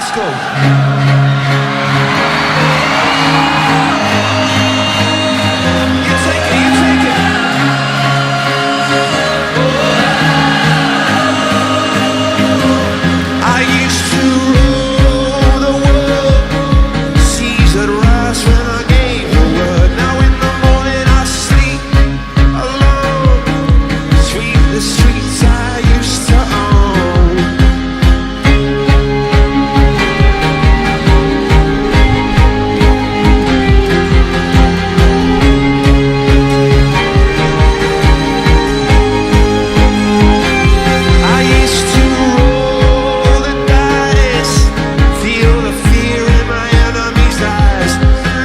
Let's go. You take it, you take it. I used to rule the world, seas that rise when I gave the word. Now in the morning I sleep alone, sweep the streets I used to own. I used to roll the dice, feel the fear in my enemy's eyes,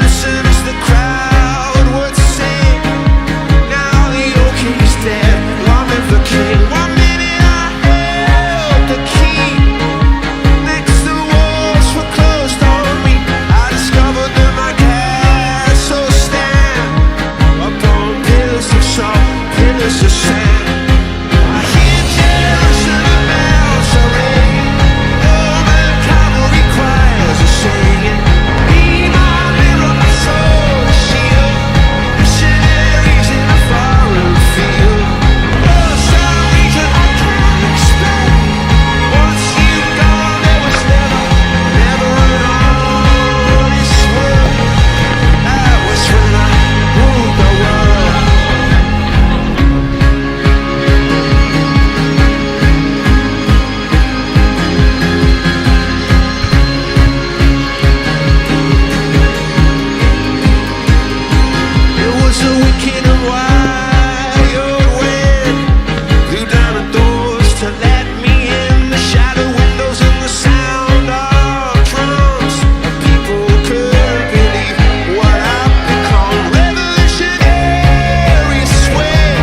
listen as the crowd would sing. Now the old king's dead, long live the king. 1 minute I held the key, next the walls were closed on me. I discovered that my castle stand upon pillars of salt, pillars of sand. I hear Jerusalem bells are ringing, Roman cavalry choirs are singing. Be my mirror, my soul, a shield, missionaries in a foreign field. For some reason I can't explain, once you've gone there was never an honest word. That was when I ruled the world. It was a wicked and wild wind, blew down the doors to let me in. The shadow windows and the sound of drums, and people couldn't believe what I've become. Revolutionary swing,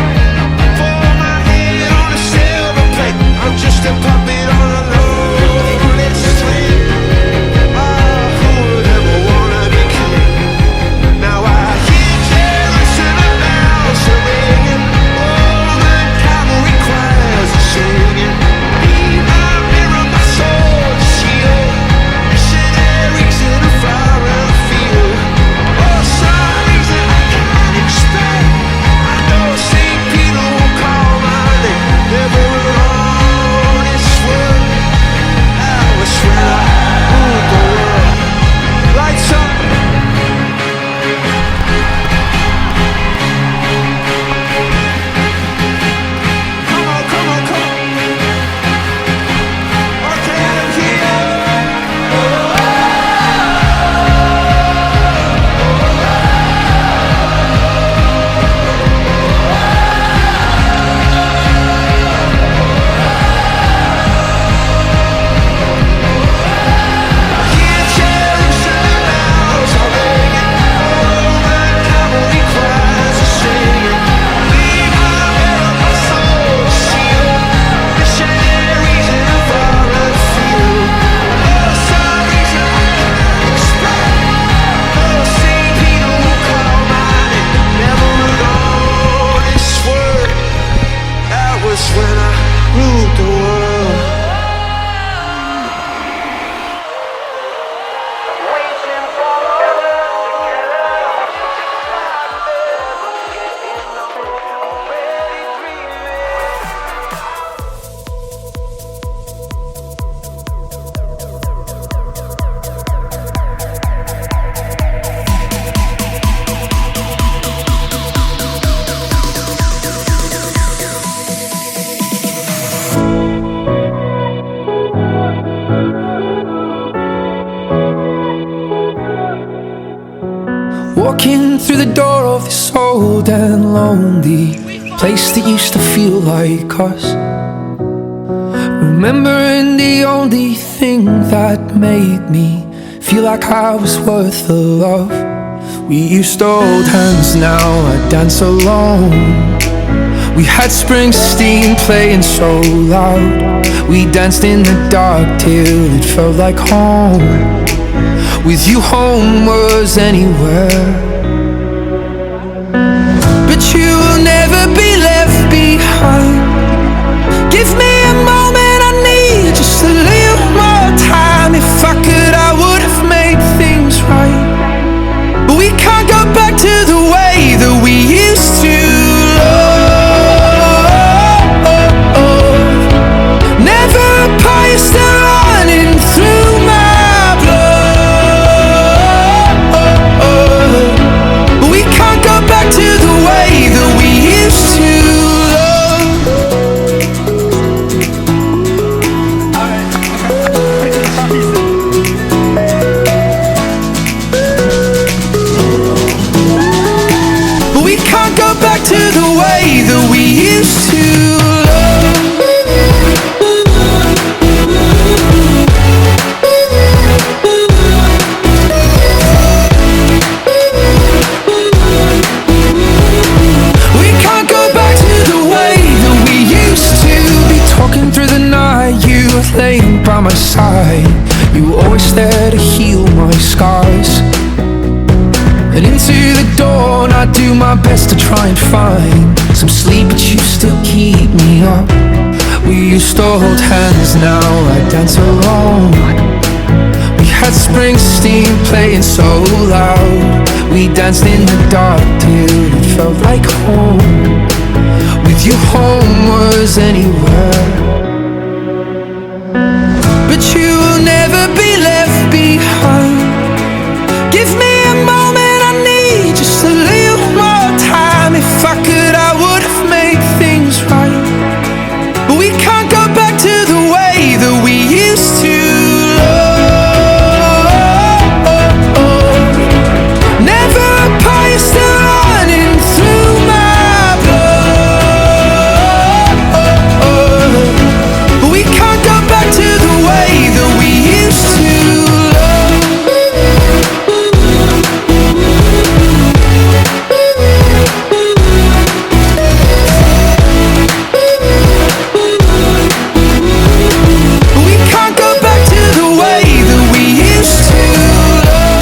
for my head on a silver plate. I'm just a puppet on a loaded string. Who would ever wanna be king? Now I hear Jerusalem bells are ringing, Roman cavalry choirs are singing. Be my mirror, my sword, shield, missionaries in a foreign field. For some reason I can't explain, I know St. Peter will call my name. Never an honest word. That was when I ruled the world. Lights up. Come on, come on, come on. Okay, I'm here. Hear Jerusalem bells are ringing, Roman cavalry choirs are singing. Be my mirror, my soul, shield, missionaries in a foreign field. For some reason I can't explain, oh St. Peter will call my name. Never an honest word. That was when I ruled the world. Walking through the door of this old and lonely place that used to feel like us, remembering the only thing that made me feel like I was worth the love. We used to hold hands, now I dance alone. We had Springsteen playing so loud, we danced in the dark till it felt like home. With you home was anywhere, but you will never be left behind. Give me a moment, I need just a little more time. If I could my side. You were always there to heal my scars. And into the dawn I do my best to try and find some sleep, but you still keep me up. We used to hold hands, now I dance alone. We had Springsteen playing so loud. We danced in the dark till it felt like home. With you home was anywhere. But you will never be left behind. Give me a moment, I need just a little more time. If I could, I would have made things right. But we can't go back to the way that we used to love. Never apart, you're still running through my blood. But we can't go back to the way that we used to love. We can't go back to the way that we used to love.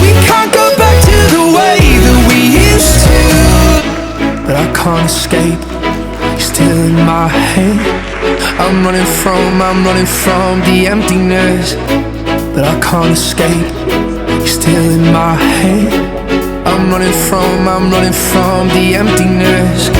We can't go back to the way that we used to. But I can't escape, you're still in my head. I'm running from the emptiness. But I can't escape, you're still in my head. I'm running from the emptiness.